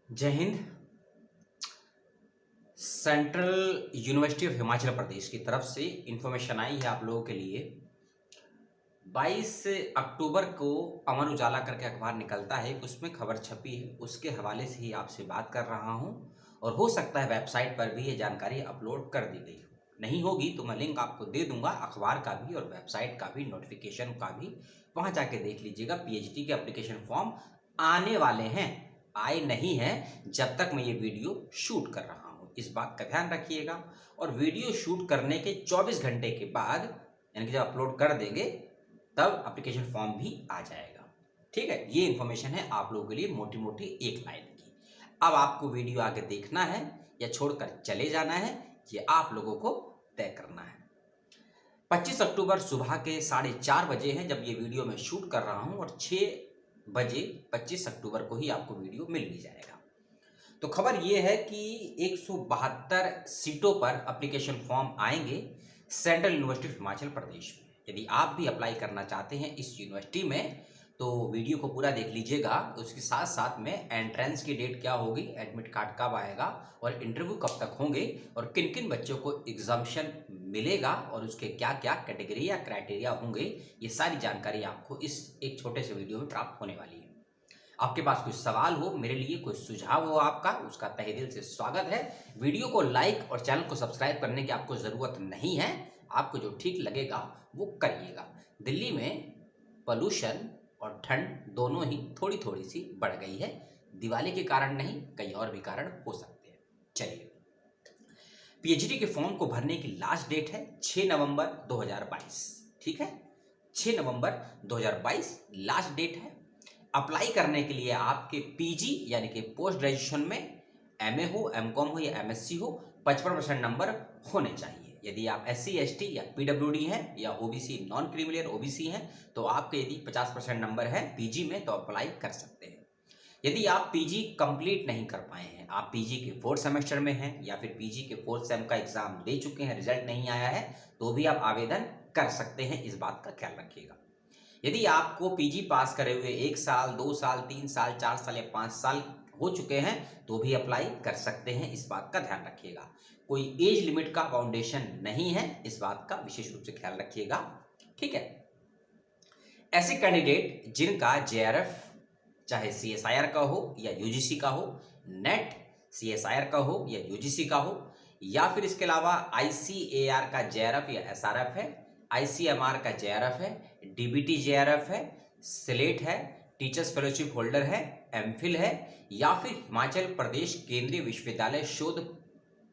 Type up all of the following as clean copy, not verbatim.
जय हिंद। Central university of Himachal Pradesh की तरफ से इंफॉर्मेशन आई है आप लोगों के लिए। 22 अक्टूबर को अमर उजाला करके अखबार निकलता है, उसमें खबर छपी है, उसके हवाले से ही आपसे बात कर रहा हूं। और हो सकता है वेबसाइट पर भी ये जानकारी अपलोड कर दी गई हो, नहीं होगी तो मैं लिंक आपको दे दूंगा, अखबार का भी और वेबसाइट का भी, नोटिफिकेशन का भी। वहां जाके देख लीजिएगा। पीएचडी के एप्लीकेशन फॉर्म आने वाले हैं, आए नहीं हैं जब तक मैं ये वीडियो शूट कर रहा हूं, इस बात का ध्यान रखिएगा। और वीडियो शूट करने के 24 घंटे के बाद, यानी कि जब अपलोड कर देंगे तब एप्लीकेशन फॉर्म भी आ जाएगा। ठीक है, ये इंफॉर्मेशन है आप लोगों के लिए, मोटी मोटी एक लाइन की। अब आपको वीडियो आगे देखना है या छोड़कर चले जाना है, ये आप लोगों को तय करना है। 25 अक्टूबर सुबह के 4:30 बजे हैं जब ये वीडियो मैं शूट कर रहा हूं, और 6 बजे 25 अक्टूबर को ही आपको वीडियो मिल भी जाएगा। तो खबर ये है कि 172 सीटों पर एप्लीकेशन फॉर्म आएंगे सेंट्रल यूनिवर्सिटी ऑफ हिमाचल प्रदेश में। यदि आप भी अप्लाई करना चाहते हैं इस यूनिवर्सिटी में तो वीडियो को पूरा देख लीजिएगा। उसके साथ साथ में एंट्रेंस की डेट क्या होगी, एडमिट कार्ड कब आएगा और इंटरव्यू कब तक होंगे और किन किन बच्चों को एग्जामिशन मिलेगा और उसके क्या क्या कैटेगरी या क्राइटेरिया होंगे, ये सारी जानकारी आपको इस एक छोटे से वीडियो में प्राप्त होने वाली है। आपके पास कोई सवाल हो मेरे लिए, कोई सुझाव हो आपका, उसका तहे दिल से स्वागत है। वीडियो को लाइक और चैनल को सब्सक्राइब करने की आपको ज़रूरत नहीं है, आपको जो ठीक लगेगा वो करिएगा। दिल्ली में पोल्यूशन और ठंड दोनों ही थोड़ी थोड़ी सी बढ़ गई है, दिवाली के कारण नहीं, कई और भी कारण हो सकते हैं। चलिए, पीएचडी के फॉर्म को भरने की लास्ट डेट है 6 नवंबर 2022। ठीक है, 6 नवंबर 2022 लास्ट डेट है। अप्लाई करने के लिए आपके पीजी यानी कि पोस्ट ग्रेजुएशन में एमए हो, एमकॉम हो या एमएससी हो, 55% नंबर होने चाहिए। यदि आप एससी एसटी या पीडब्ल्यूडी हैं या ओबीसी नॉन क्रीमिलियर ओबीसी हैं तो आपके यदि 50% नंबर है पीजी में तो अप्लाई कर सकते हैं। यदि आप पीजी कंप्लीट नहीं कर पाए हैं, आप पीजी के 4th सेमेस्टर में हैं या फिर पीजी के 4th सेम का एग्जाम दे चुके हैं, रिजल्ट नहीं आया है, तो भी आप आवेदन कर सकते हैं, इस बात का ख्याल रखिएगा। यदि आपको पीजी पास करे हुए 1 साल 2 साल 3 साल 4 साल या 5 साल हो चुके हैं तो भी अप्लाई कर सकते हैं, इस बात का ध्यान रखिएगा। कोई एज लिमिट का फाउंडेशन नहीं है, इस बात का विशेष रूप से ख्याल रखिएगा। ठीक है, ऐसे कैंडिडेट जिनका जेआरएफ चाहे सीएसआईआर का हो या यूजीसी का हो, नेट सीएसआईआर का हो या यूजीसी का हो, या फिर इसके अलावा आईसीएआर का जेआरएफ या एसआरएफ है, आईसीएमआर का जेआरएफ है, डीबीटी जेआरएफ है, स्लेट है, टीचर्स फेलोशिप होल्डर है, एमफिल है, या फिर हिमाचल प्रदेश केंद्रीय विश्वविद्यालय शोध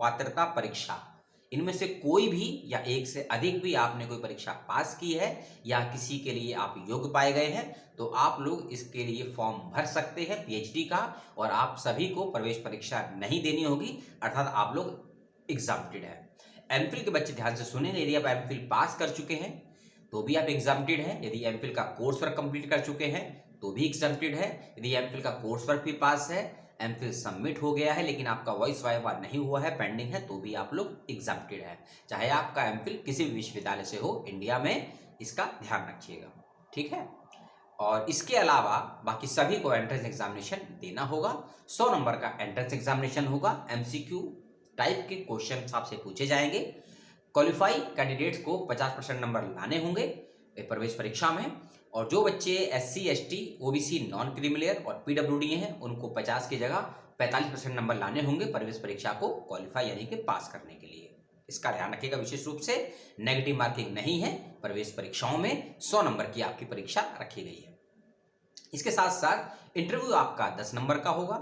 पात्रता परीक्षा, इनमें से कोई भी या एक से अधिक भी आपने कोई परीक्षा पास की है या किसी के लिए आप योग्य पाए गए हैं तो आप लोग इसके लिए फॉर्म भर सकते हैं पीएचडी का। और आप सभी को प्रवेश परीक्षा नहीं देनी होगी, अर्थात आप लोग एग्जाम्प्टेड है। एमफिल के बच्चे ध्यान से सुनेंगे, यदि आप एमफिल पास कर चुके हैं तो भी आप एग्जाम्प्टेड हैं। यदि एमफिल का कोर्स वर्क कंप्लीट कर चुके हैं तो भी एग्जाम्प्टेड है। यदि एमफिल का कोर्स वर्क भी पास है, एमफिल सबमिट हो गया है लेकिन आपका वॉइस वाइवा नहीं हुआ है, पेंडिंग है, तो भी आप लोग एग्जाम्प्टेड है, चाहे आपका एमफिल किसी भी विश्वविद्यालय से हो इंडिया में, इसका ध्यान रखिएगा। ठीक है, और इसके अलावा बाकी सभी को एंट्रेंस एग्जामिनेशन देना होगा। 100 नंबर का एंट्रेंस एग्जामिनेशन होगा, एमसीक्यू टाइप के क्वेश्चन आपसे पूछे जाएंगे। क्वालिफाई कैंडिडेट्स को 50% नंबर लाने होंगे प्रवेश परीक्षा में, और जो बच्चे SC ST OBC non creamy layer और पीडब्ल्यूडी हैं उनको 50 की जगह 45% नंबर लाने होंगे प्रवेश परीक्षा को क्वालिफाई यानी कि पास करने के लिए। इसका ध्यान रखिएगा विशेष रूप से, नेगेटिव मार्किंग नहीं है, प्रवेश परीक्षाओं में 100 नंबर की आपकी परीक्षा रखी गई है। इसके साथ साथ इंटरव्यू आपका 10 नंबर का होगा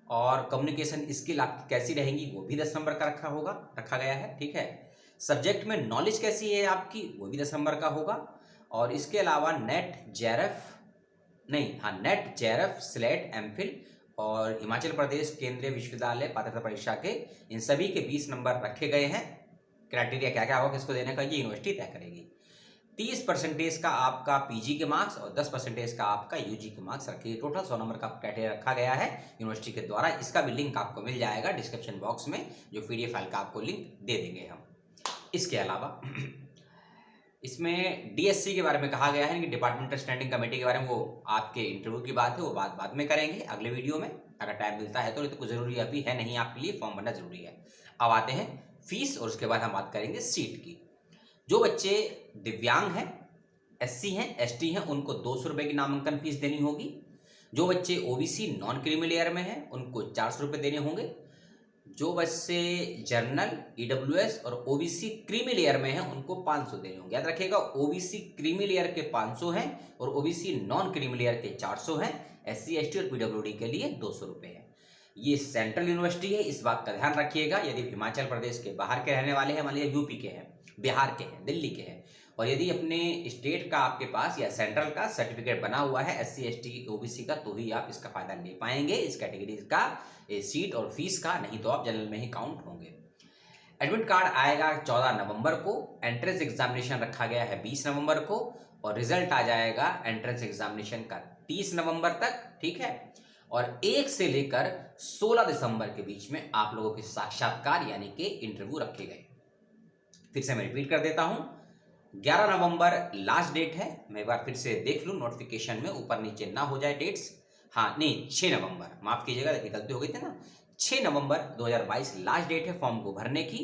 और कम्युनिकेशन स्किल आपकी कैसी रहेंगी वो भी 10 नंबर का रखा गया है। ठीक है, सब्जेक्ट में नॉलेज कैसी है आपकी वो भी 10 नंबर का होगा। और इसके अलावा नेट जेआरएफ स्लेट एमफिल और हिमाचल प्रदेश केंद्रीय विश्वविद्यालय पात्रता परीक्षा के, इन सभी के 20 नंबर रखे गए हैं। क्राइटेरिया क्या क्या होगा किसको देने का ये यूनिवर्सिटी तय करेगी। 30% का आपका पीजी के मार्क्स और 10% का आपका यूजी के मार्क्स रखिए। टोटल 100 नंबर का क्राइटेरिया रखा गया है यूनिवर्सिटी के द्वारा। इसका भी लिंक आपको मिल जाएगा डिस्क्रिप्शन बॉक्स में, जो पीडीएफ फाइल का आपको लिंक दे देंगे हम। इसके अलावा इसमें डीएससी के बारे में कहा गया है कि डिपार्टमेंटल स्टैंडिंग कमेटी के बारे में, वो आपके इंटरव्यू की बात है, वो बात बाद में करेंगे अगले वीडियो में, अगर टाइम मिलता है तो। नहीं तो कुछ जरूरी अभी है नहीं आपके लिए, फॉर्म भरना जरूरी है। अब आते हैं फीस, और उसके बाद हम बात करेंगे सीट की। जो बच्चे दिव्यांग हैं, एससी हैं, एसटी हैं, उनको 200 रुपये की नामांकन फीस देनी होगी। जो बच्चे ओबीसी नॉन क्रीमी लेयर में हैं उनको 400 रुपये देने होंगे। जो बच्चे जर्नल, ईडब्ल्यूएस और ओबीसी क्रीमी लेयर में हैं उनको 500 देने होंगे। याद रखिएगा, ओबीसी क्रीमी लेयर के 500 हैं और ओबीसी नॉन क्रीमी लेयर के 400 हैं। एससी एसटी और पीडब्ल्यूडी के लिए 200 रुपये है। ये सेंट्रल यूनिवर्सिटी है, इस बात का ध्यान रखिएगा। यदि हिमाचल प्रदेश के बाहर के रहने वाले हैं, मान लीजिए यूपी के हैं, बिहार के हैं, दिल्ली के हैं, और यदि अपने स्टेट का आपके पास या सेंट्रल का सर्टिफिकेट बना हुआ है एससी एसटी ओबीसी का, तो ही आप इसका फायदा ले पाएंगे, इस कैटेगरी का सीट और फीस का। नहीं तो आप जनरल में ही काउंट होंगे। एडमिट कार्ड आएगा 14 नवंबर को। एंट्रेंस एग्जामिनेशन रखा गया है 20 नवंबर को, और रिजल्ट आ जाएगा एंट्रेंस एग्जामिनेशन का 30 नवंबर तक। ठीक है, और 1 से लेकर 16 दिसंबर के बीच में आप लोगों के साक्षात्कार यानी कि इंटरव्यू रखे गए। फिर से मैं रिपीट कर देता हूं, 11 नवंबर लास्ट डेट है। मैं एक बार फिर से देख लूं नोटिफिकेशन में, ऊपर नीचे ना हो जाए डेट्स। हाँ नहीं, 6 नवंबर, माफ कीजिएगा, देखिए गलती हो गई थी ना। 6 नवंबर 2022 लास्ट डेट है फॉर्म को भरने की।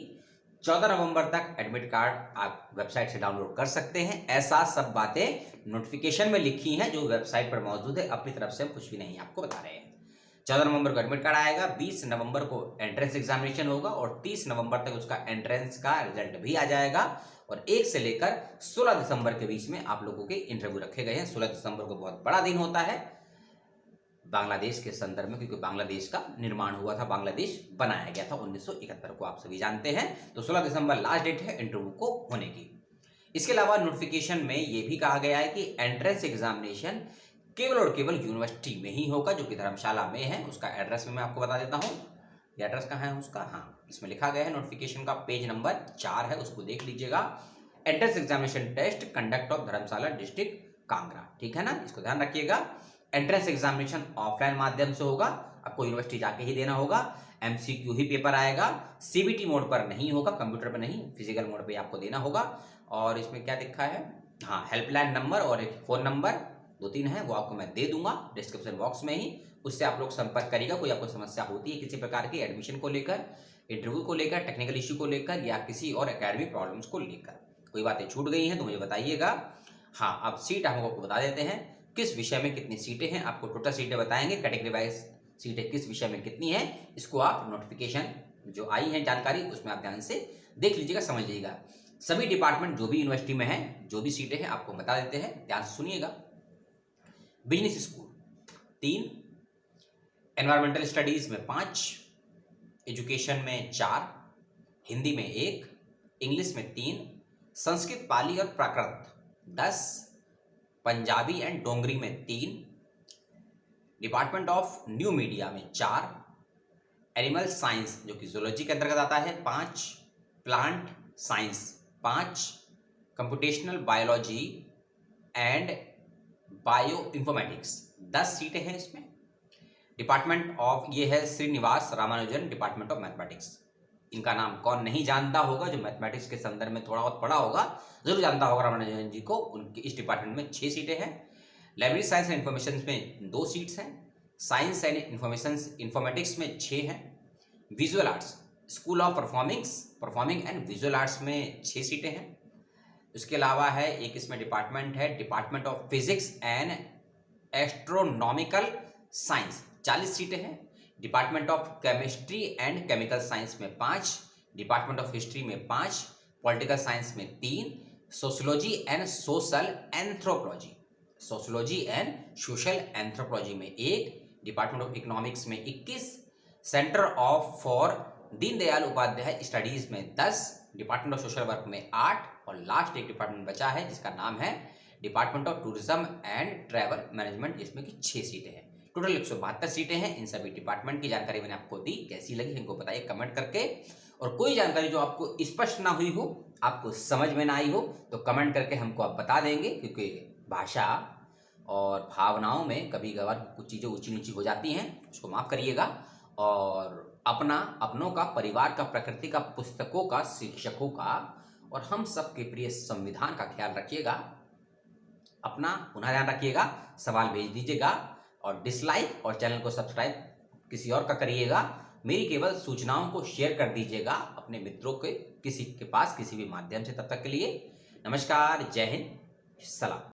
14 नवंबर तक एडमिट कार्ड आप वेबसाइट से डाउनलोड कर सकते हैं। ऐसा सब बातें नोटिफिकेशन में लिखी हैं जो वेबसाइट पर मौजूद है, अपनी तरफ से हम कुछ भी नहीं आपको बता रहे हैं। 14 नवंबर को एडमिट कार्ड आएगा, 20 नवंबर को एंट्रेंस एग्जामिनेशन होगा, और 30 नवंबर तक उसका एंट्रेंस का रिजल्ट भी आ जाएगा, और 1 से लेकर 16 दिसंबर के बीच में आप लोगों के इंटरव्यू रखे गए हैं। 16 दिसंबर को बहुत बड़ा दिन होता है बांग्लादेश के संदर्भ में, क्योंकि बांग्लादेश का निर्माण हुआ था, बांग्लादेश बनाया गया था 1971 को, आप सभी जानते हैं। तो 16 दिसंबर लास्ट डेट है इंटरव्यू को होने की। इसके अलावा नोटिफिकेशन में यह भी कहा गया है कि एंट्रेंस एग्जामिनेशन केवल और केवल यूनिवर्सिटी में ही होगा, जो कि धर्मशाला में है। उसका एड्रेस में मैं आपको बता देता हूँ। ये एड्रेस कहाँ है उसका, हाँ इसमें लिखा गया है, नोटिफिकेशन का पेज नंबर 4 है, उसको देख लीजिएगा। Entrance examination test conduct of Dharamshala district Kangra, ठीक है ना, इसको ध्यान रखिएगा। एंट्रेंस एग्जामिनेशन ऑफलाइन माध्यम से होगा, आपको यूनिवर्सिटी जाके ही देना होगा। एमसीक्यू ही पेपर आएगा, सीबीटी मोड पर नहीं होगा, कंप्यूटर पर नहीं, फिजिकल मोड पे आपको देना होगा। और इसमें क्या लिखा है, हाँ हेल्पलाइन नंबर और एक फ़ोन नंबर 2-3 है, वो आपको मैं दे दूंगा डिस्क्रिप्शन बॉक्स में ही, उससे आप लोग संपर्क करिएगा। कोई आपको समस्या होती है किसी प्रकार की एडमिशन को लेकर, इंटरव्यू को लेकर, टेक्निकल इश्यू को लेकर, या किसी और एकेडमिक प्रॉब्लम्स को लेकर, कोई बातें छूट गई हैं तो मुझे बताइएगा। हाँ, अब सीट हम आपको बता देते हैं, किस विषय में कितनी सीटें हैं, आपको टोटल सीटें बताएंगे, कैटेगरी वाइज सीटें किस विषय में कितनी है, इसको आप नोटिफिकेशन जो आई है जानकारी उसमें आप ध्यान से देख लीजिएगा, समझ लीजिएगा। सभी डिपार्टमेंट जो भी यूनिवर्सिटी में है, जो भी सीटें हैं आपको बता देते हैं, ध्यान से सुनिएगा। बिजनेस स्कूल 3, एनवायरमेंटल स्टडीज में 5, एजुकेशन में 4, हिंदी में 1, इंग्लिश में 3, संस्कृत, पाली और प्राकृत 10, पंजाबी एंड डोंगरी में 3, डिपार्टमेंट ऑफ न्यू मीडिया में 4, एनिमल साइंस जो कि जूलॉजी के अंतर्गत आता है 5, plant science 5, computational biology and bioinformatics 10 सीटें हैं इसमें। डिपार्टमेंट ऑफ, ये है Srinivasa Ramanujan department of mathematics. इनका नाम कौन नहीं जानता होगा, जो मैथमेटिक्स के संदर्भ में थोड़ा बहुत पढ़ा होगा जरूर जानता होगा रामानुजन जी को। उनके इस डिपार्टमेंट में 6 सीटें हैं। लाइब्रेरी साइंस एंड इंफॉर्मेशन में 2 सीट्स हैं। साइंस एंड इंफॉर्मेशन इंफॉर्मेटिक्स में 6 हैं। Visual arts, school of performing and visual arts में 6 सीटें हैं। उसके अलावा है एक इसमें डिपार्टमेंट है, department of physics and astronomical science 40 सीटें हैं। Department of chemistry and chemical science में 5, डिपार्टमेंट ऑफ हिस्ट्री में 5, पॉलिटिकल साइंस में 3, सोशियोलॉजी एंड सोशल एंथ्रोपोलॉजी में 1, डिपार्टमेंट ऑफ इकोनॉमिक्स में 21, centre of for Deendayal Upadhyay studies में 10, डिपार्टमेंट ऑफ सोशल वर्क में 8, और लास्ट एक डिपार्टमेंट बचा है जिसका नाम है department of tourism and travel management, जिसमें कि 6 सीटें हैं। टोटल 172 सीटें हैं। इन सभी डिपार्टमेंट की जानकारी मैंने आपको दी, कैसी लगी हमको बताइए कमेंट करके। और कोई जानकारी जो आपको स्पष्ट ना हुई हो, आपको समझ में ना आई हो, तो कमेंट करके हमको आप बता देंगे, क्योंकि भाषा और भावनाओं में कभी कभार कुछ चीज़ें ऊंची नीची हो जाती हैं, उसको माफ़ करिएगा। और अपनों का, परिवार का, प्रकृति का, पुस्तकों का, शिक्षकों का और हम सबके प्रिय संविधान का ख्याल रखिएगा। अपना पुनः ध्यान रखिएगा, सवाल भेज दीजिएगा और डिसलाइक और चैनल को सब्सक्राइब किसी और का करिएगा। मेरी केवल सूचनाओं को शेयर कर दीजिएगा अपने मित्रों के किसी के पास किसी भी माध्यम से। तब तक के लिए नमस्कार, जय हिंद, सलाम।